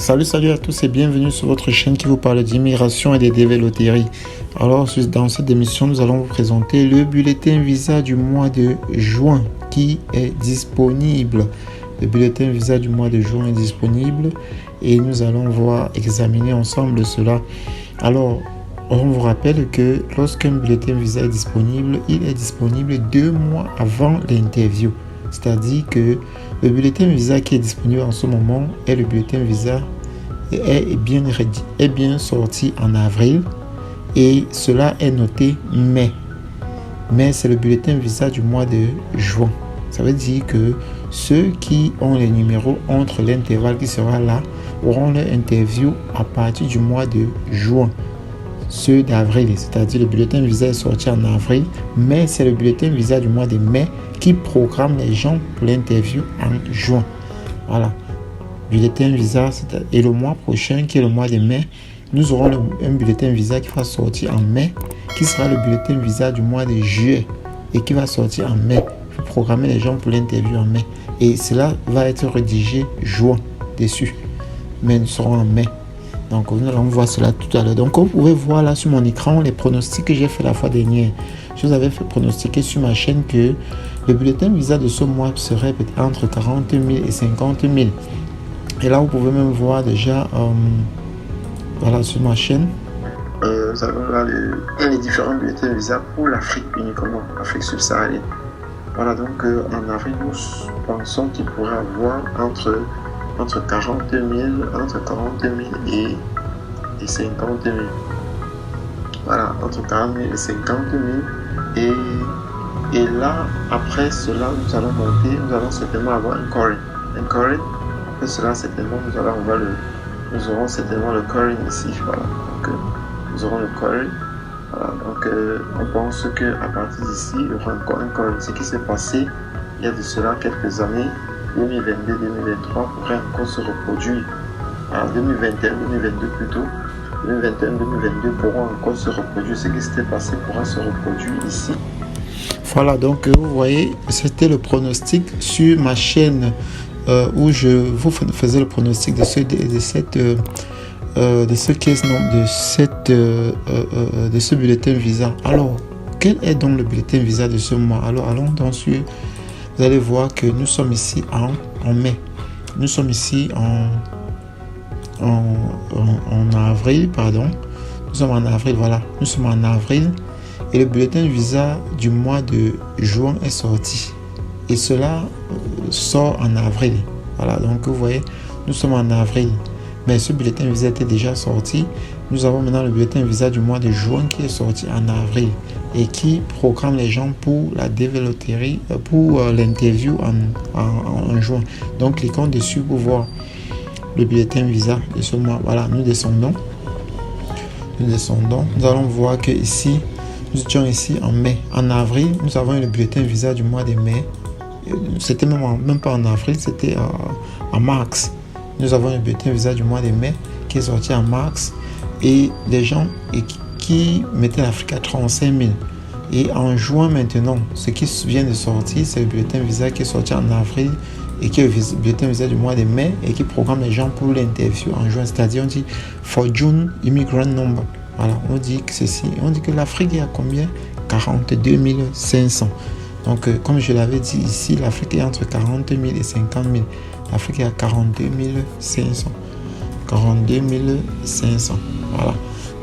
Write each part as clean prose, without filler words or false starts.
Salut à tous et bienvenue sur votre chaîne qui vous parle d'immigration et des dévéloteries. Alors, dans cette émission, nous allons vous présenter le bulletin visa du mois de juin qui est disponible. Le bulletin visa du mois de juin est disponible et nous allons examiner ensemble cela. Alors, on vous rappelle que lorsqu'un bulletin visa est disponible, il est disponible 2 mois avant l'interview. C'est-à-dire que le bulletin visa qui est disponible en ce moment est le bulletin visa est bien sorti en avril et cela est noté mai. Mais c'est le bulletin visa du mois de juin. Ça veut dire que ceux qui ont les numéros entre l'intervalle qui sera là auront leur interview à partir du mois de juin. Ceux d'avril, c'est-à-dire le bulletin visa est sorti en avril, mais c'est le bulletin visa du mois de mai qui programme les gens pour l'interview en juin. Voilà. Bulletin visa, et le mois prochain, qui est le mois de mai, nous aurons un bulletin visa qui va sortir en mai, qui sera le bulletin visa du mois de juillet et qui va sortir en mai pour programmer les gens pour l'interview en mai. Et cela va être rédigé juin dessus, mais nous serons en mai. Donc, nous allons voir cela tout à l'heure. Donc, comme vous pouvez voir là sur mon écran, les pronostics que j'ai fait la fois dernière. Je vous avais fait pronostiquer sur ma chaîne que le bulletin visa de ce mois serait peut-être entre 40 000 et 50 000. Et là, vous pouvez même voir déjà, voilà, sur ma chaîne. Nous avons là les différents bulletins visa pour l'Afrique uniquement, l'Afrique subsaharienne. Voilà, donc en avril, nous pensons qu'il pourrait avoir entre 40 000 et 50 000. Voilà, entre 40 000 et 50 000. Et là, après cela, nous allons monter, nous allons certainement avoir un Corin. Après cela, certainement, nous aurons certainement le Corin ici. Voilà, donc nous aurons le Corin. Voilà, donc on pense qu'à partir d'ici, il y aura encore un Corin. Ce qui s'est passé il y a de cela quelques années, 2022-2023 pourrait encore se reproduire. En 2021-2022 plutôt, 2021-2022 pourront encore se reproduire. Ce qui s'était passé pourra se reproduire ici. Voilà, donc vous voyez, c'était le pronostic sur ma chaîne où je vous faisais le pronostic de ce bulletin visa. Alors, quel est donc le bulletin visa de ce mois? Alors, allons donc sur. Vous allez voir que nous sommes ici en mai. Nous sommes ici en avril, pardon. Nous sommes en avril, voilà. Nous sommes en avril. Et le bulletin visa du mois de juin est sorti. Et cela sort en avril. Voilà, donc vous voyez, nous sommes en avril. Mais ce bulletin visa était déjà sorti. Nous avons maintenant le bulletin visa du mois de juin qui est sorti en avril et qui programme les gens pour la dévéloterie, pour l'interview en juin. Donc, cliquons dessus pour voir le bulletin visa de ce mois. Voilà, nous descendons. Nous allons voir que ici, nous étions ici en mai. En avril, nous avons eu le bulletin visa du mois de mai. C'était même pas en avril, c'était en mars. Nous avons un bulletin visa du mois de mai qui est sorti en mars. Et les gens qui mettaient l'Afrique à 35 000. Et en juin maintenant, ce qui vient de sortir, c'est le bulletin visa qui est sorti en avril et qui est le bulletin visa du mois de mai et qui programme les gens pour l'interview en juin. C'est-à-dire, on dit for June immigrant number. Voilà, on dit que ceci. On dit que l'Afrique est à combien? 42 500. Donc, comme je l'avais dit ici, l'Afrique est entre 40 000 et 50 000. L'Afrique est à 42 500. 42 500. Voilà.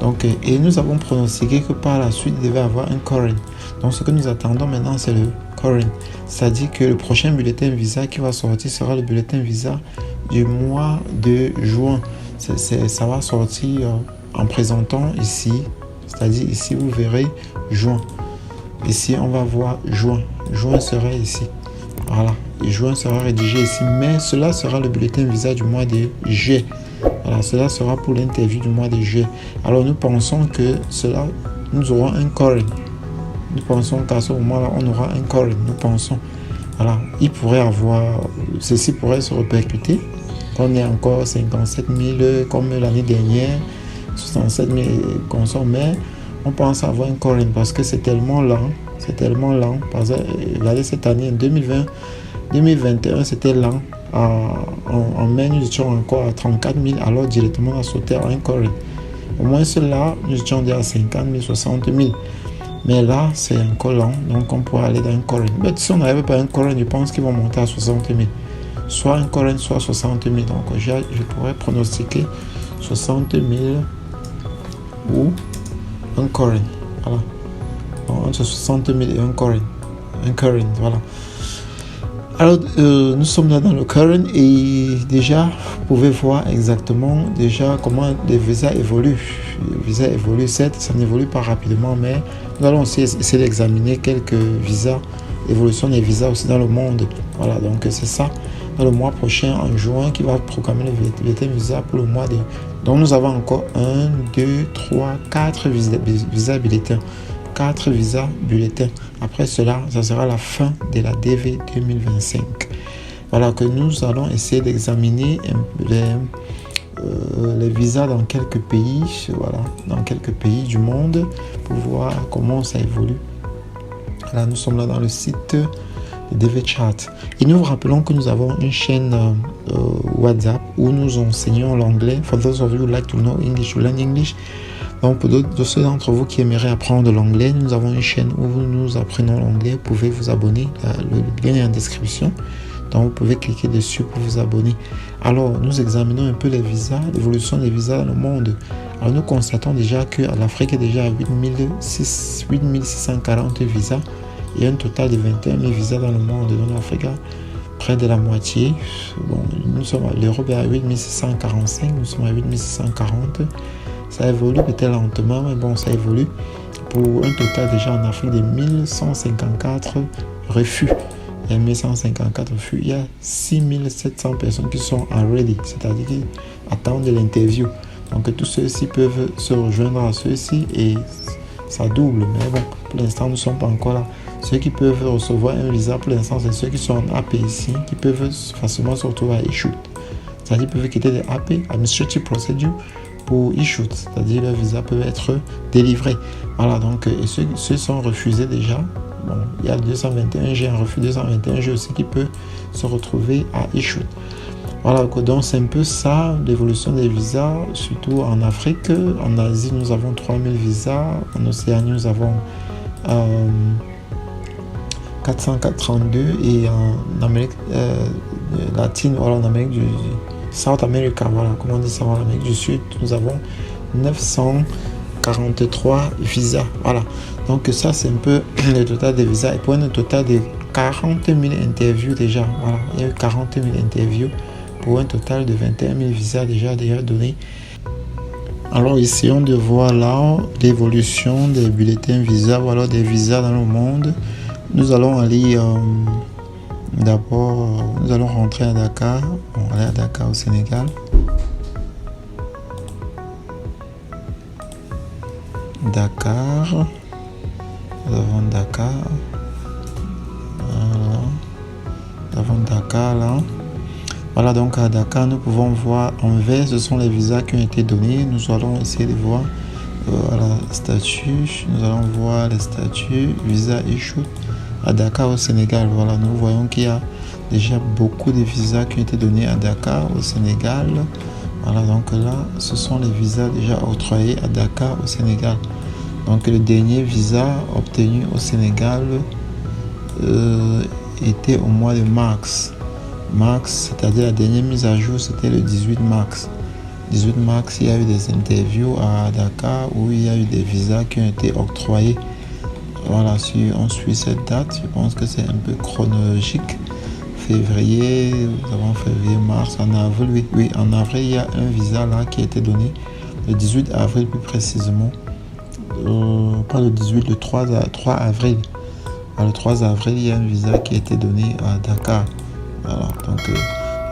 Donc, et nous avons pronostiqué que par la suite, il devait avoir un Corin. Donc, ce que nous attendons maintenant, c'est le Corin. C'est-à-dire que le prochain bulletin visa qui va sortir sera le bulletin visa du mois de juin. Ça va sortir en présentant ici. C'est-à-dire ici, vous verrez juin. Ici, on va voir juin. Juin sera ici. Voilà. Et juin sera rédigé ici. Mais cela sera le bulletin visa du mois de juillet. Voilà, cela sera pour l'interview du mois de juillet. Alors, nous pensons que nous aurons un Corin. Nous pensons qu'à ce moment-là, on aura un Corin. Nous pensons. Voilà, ceci pourrait se répercuter. On est encore 57 000 comme l'année dernière, 67 000 consommés. Mais on pense avoir un Corin parce que c'est tellement lent. Parce que, regardez cette année, en 2020, 2021, c'était lent. en mai, nous étions encore à 34 000, alors directement on a sauté à Anchorage. Au moins cela, nous étions déjà à 50 000, 60 000. Mais là, c'est encore lent, donc on pourrait aller dans Anchorage. Mais si on n'arrive pas à Anchorage, je pense qu'ils vont monter à 60 000. Soit Anchorage, soit 60 000. Donc je pourrais pronostiquer 60 000 ou Anchorage. Voilà. Donc, entre 60 000 et Anchorage, voilà. Alors, nous sommes là dans le current et déjà, vous pouvez voir exactement déjà comment les visas évoluent. Les visas évoluent, certes, ça n'évolue pas rapidement, mais nous allons aussi essayer d'examiner quelques visas, l'évolution des visas aussi dans le monde. Voilà, donc c'est ça, dans le mois prochain, en juin, qui va programmer le VT visa pour le mois de... Donc, nous avons encore 1, 2, 3, 4 visas bulletins. 4 visas bulletins. Après cela, ça sera la fin de la DV 2025. Voilà que nous allons essayer d'examiner les visas dans quelques pays, voilà, dans quelques pays du monde pour voir comment ça évolue. Là, nous sommes là dans le site de DV Chat. Et nous vous rappelons que nous avons une chaîne WhatsApp où nous enseignons l'anglais. For those of you who like to know English, to learn English. Donc, pour ceux d'entre vous qui aimeraient apprendre l'anglais, nous avons une chaîne où nous apprenons l'anglais. Vous pouvez vous abonner. Le lien est en description. Donc, vous pouvez cliquer dessus pour vous abonner. Alors, nous examinons un peu les visas, l'évolution des visas dans le monde. Alors, nous constatons déjà que l'Afrique est déjà à 8640 visas et un total de 21 000 visas dans le monde. Donc, l'Afrique a près de la moitié. Bon, l'Europe est à 8645, nous sommes à 8640. Ça évolue peut-être lentement, mais bon, ça évolue pour un total déjà en Afrique de 1154 refus. Il y a 1154 refus. Il y a 6700 personnes qui sont en ready, c'est-à-dire qui attendent l'interview. Donc tous ceux-ci peuvent se rejoindre à ceux-ci et ça double. Mais bon, pour l'instant, nous ne sommes pas encore là. Ceux qui peuvent recevoir un visa pour l'instant, c'est ceux qui sont en AP ici, qui peuvent facilement se retrouver à issue. C'est-à-dire qu'ils peuvent quitter des AP, Administrative Procedure, pour issue, c'est-à-dire le visa peut être délivré. Voilà, donc et ceux sont refusés déjà. Bon, il y a 221, j'ai un refus 221, j'ai aussi qui peut se retrouver à issue. Voilà, donc c'est un peu ça, l'évolution des visas, surtout en Afrique. En Asie, nous avons 3000 visas. En Océanie, nous avons 432 et en Amérique latine, voilà, en Amérique du South America, voilà, comment on dit ça, en Amérique du Sud, nous avons 943 visas, voilà. Donc ça, c'est un peu le total des visas. Et pour un total de 40 000 interviews déjà, voilà, il y a eu 40 000 interviews pour un total de 21 000 visas déjà donnés. Alors, essayons de voir là l'évolution des bulletins visas, voilà, des visas dans le monde. Nous allons aller... D'abord, nous allons rentrer à Dakar. On va aller à Dakar au Sénégal. Dakar. Nous avons Dakar. Voilà. Nous avons Dakar là. Voilà, donc à Dakar, nous pouvons voir en vert, ce sont les visas qui ont été donnés. Nous allons essayer de voir voilà, statut. Nous allons voir les statuts, visa issue. À Dakar au Sénégal, voilà, nous voyons qu'il y a déjà beaucoup de visas qui ont été donnés à Dakar au Sénégal. Voilà, donc là, ce sont les visas déjà octroyés à Dakar au Sénégal. Donc le dernier visa obtenu au Sénégal était au mois de mars. C'est-à-dire la dernière mise à jour, c'était le 18 mars. 18 mars, il y a eu des interviews à Dakar où il y a eu des visas qui ont été octroyés. Voilà, si on suit cette date, je pense que c'est un peu chronologique. Février, nous avons février, mars, en avril, oui, en avril, il y a un visa là qui a été donné le 18 avril plus précisément. Pas le 18, le 3 avril. Le 3 avril, il y a un visa qui a été donné à Dakar. Voilà, donc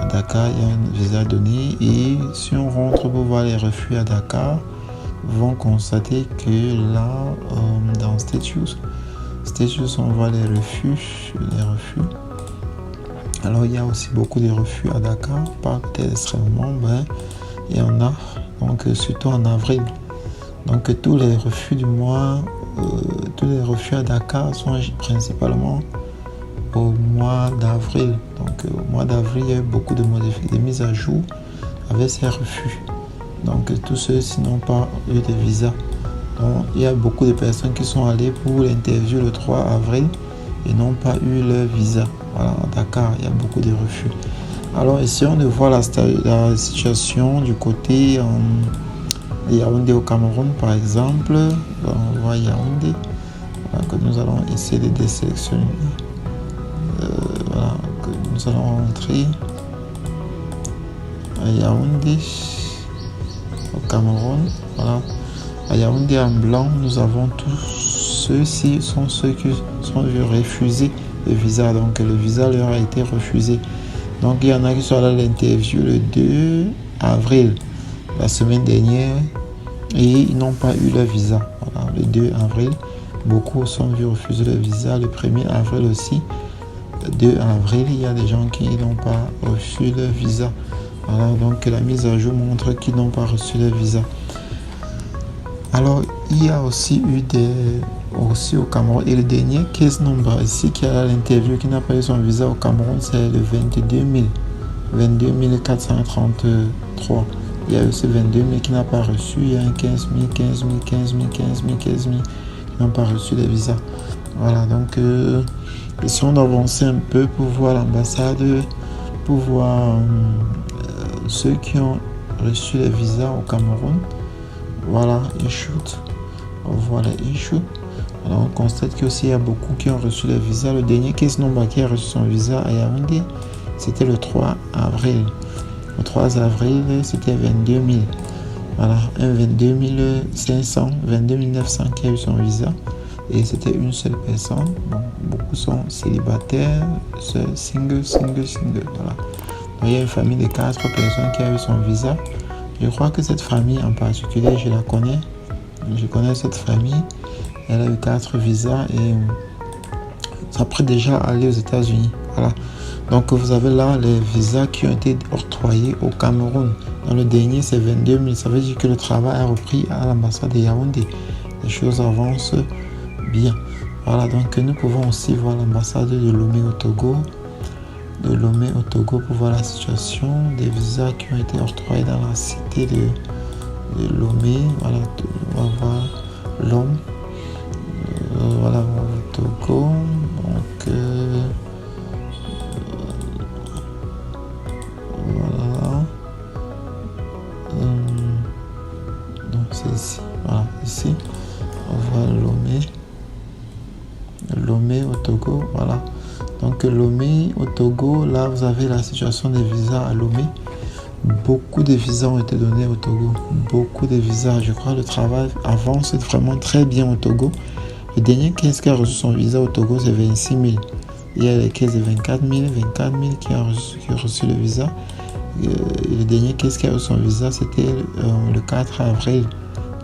à Dakar, il y a un visa donné et si on rentre pour voir les refus à Dakar, vont constater que là, dans Status, on voit les refus. Alors, il y a aussi beaucoup de refus à Dakar, pas peut-être extrêmement, mais il y en a, donc surtout en avril. Donc, tous les refus du mois, tous les refus à Dakar sont principalement au mois mois d'avril. Donc au mois d'avril, il y a eu beaucoup de modifications, de mises à jour avec ces refus. Donc tous ceux-ci n'ont pas eu de visa. Donc il y a beaucoup de personnes qui sont allées pour l'interview le 3 avril et n'ont pas eu leur visa. Voilà, à Dakar, il y a beaucoup de refus. Alors essayons de voir la situation du côté de Yaoundé au Cameroun par exemple. On voit Yaoundé. Voilà, que nous allons essayer de désélectionner. Voilà, que nous allons rentrer à Yaoundé au Cameroun. Voilà. À Yaoundé en blanc, nous avons tous ceux-ci sont ceux qui sont refusés le visa. Donc le visa leur a été refusé. Donc il y en a qui sont allés à l'interview le 2 avril, la semaine dernière, et ils n'ont pas eu leur visa. Voilà, le 2 avril, beaucoup sont vus refuser le visa. Le 1er avril aussi. Le 2 avril, il y a des gens qui n'ont pas reçu leur visa. Voilà, donc la mise à jour montre qu'ils n'ont pas reçu leur visa. Alors, il y a aussi eu aussi au Cameroun. Et le dernier case number ici qui a l'interview qui n'a pas eu son visa au Cameroun, c'est le 22 433. Il y a eu ce 22 000 qui n'a pas reçu. Il y a un 15 000 qui n'ont pas reçu le visa. Voilà, donc essayons d'avancer un peu pour voir l'ambassade, pour voir ceux qui ont reçu le visa au Cameroun. Voilà, issued. On voit les issues. Alors on constate qu'il y a beaucoup qui ont reçu le visa. Le dernier case number qui a reçu son visa à Yaoundé, c'était le 3 avril. Le 3 avril, c'était 22 000. Voilà, un 22 500, 22 900 qui a eu son visa. Et c'était une seule personne. Bon, beaucoup sont célibataires, single. Voilà. Donc, il y a une famille de 4 personnes qui a eu son visa. Je crois que cette famille en particulier, je la connais. Je connais cette famille. Elle a eu 4 visas et ça peut déjà aller aux États-Unis. Voilà. Donc vous avez là les visas qui ont été octroyés au Cameroun. Dans le dernier, c'est 22 000. Ça veut dire que le travail a repris à l'ambassade de Yaoundé. Les choses avancent bien. Voilà, donc nous pouvons aussi voir l'ambassade de Lomé au Togo. Pour voir la situation des visas qui ont été octroyés dans la cité de Lomé. Voilà, on va voir l'homme. Voilà, au Togo. Donc, voilà. Donc, c'est ici. Voilà, ici. On voit Lomé au Togo. Voilà. Donc Lomé au Togo, là vous avez la situation des visas à Lomé. Beaucoup de visas ont été donnés au Togo. Beaucoup de visas. Je crois que le travail avance vraiment très bien au Togo. Le dernier caisse qui a reçu son visa au Togo, c'est 26 000. Il y a les caisses de 24 000 qui a reçu le visa. Et le dernier caisse qui a reçu son visa, c'était le 4 avril.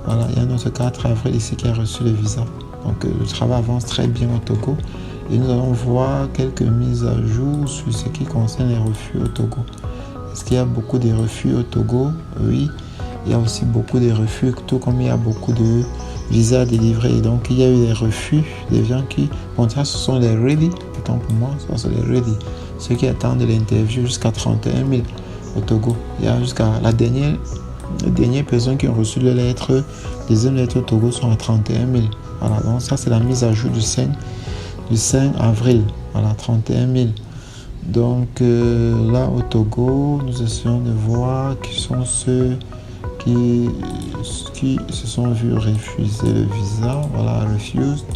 Voilà, il y a un autre 4 avril ici qui a reçu le visa. Donc le travail avance très bien au Togo. Et nous allons voir quelques mises à jour sur ce qui concerne les refus au Togo. Est-ce qu'il y a beaucoup de refus au Togo? Oui, il y a aussi beaucoup de refus, tout comme il y a beaucoup de visas délivrés. Donc il y a eu des refus, des gens qui... Bon, ça ce sont les ready, autant pour moi, ça c'est les ready. Ceux qui attendent l'interview jusqu'à 31 000 au Togo. Il y a jusqu'à les dernières personnes qui ont reçu les lettres, les lettres au Togo sont à 31 000. Voilà, donc ça c'est la mise à jour du 5 avril, voilà, 31 000. Donc là au Togo, nous essayons de voir qui sont ceux qui se sont vus refuser le visa. Voilà, refused.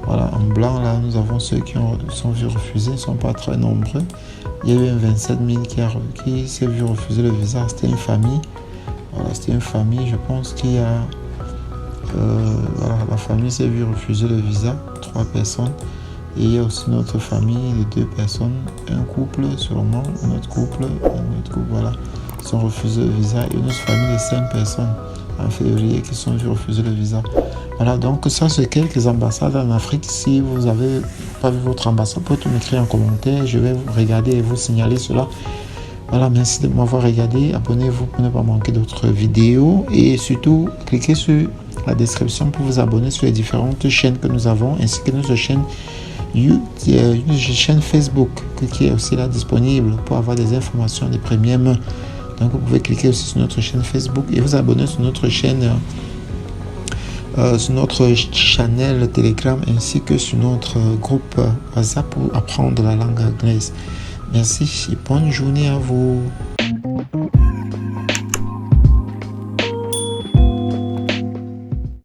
Voilà, en blanc là, nous avons ceux qui sont vus refuser, ils ne sont pas très nombreux. Il y a eu un 27 000 qui s'est vu refuser le visa. C'était une famille. Voilà, c'était une famille, je pense qu'il y a... voilà, la famille s'est vue refuser le visa, 3 personnes. Et il y a aussi une autre famille de 2 personnes, un couple sûrement, un autre couple, voilà, qui sont refusés le visa. Et une autre famille de 5 personnes en février qui sont vus refuser le visa. Voilà, donc ça c'est quelques ambassades en Afrique. Si vous n'avez pas vu votre ambassade, vous pouvez m'écrire en commentaire. Je vais vous regarder et vous signaler cela. Voilà, merci de m'avoir regardé. Abonnez-vous pour ne pas manquer d'autres vidéos. Et surtout, cliquez sur la description pour vous abonner sur les différentes chaînes que nous avons, ainsi que notre chaîne une chaîne Facebook qui est aussi là disponible pour avoir des informations de première main. Donc vous pouvez cliquer aussi sur notre chaîne Facebook et vous abonner sur notre chaîne, sur notre channel Telegram ainsi que sur notre groupe WhatsApp pour apprendre la langue anglaise. Merci et bonne journée à vous.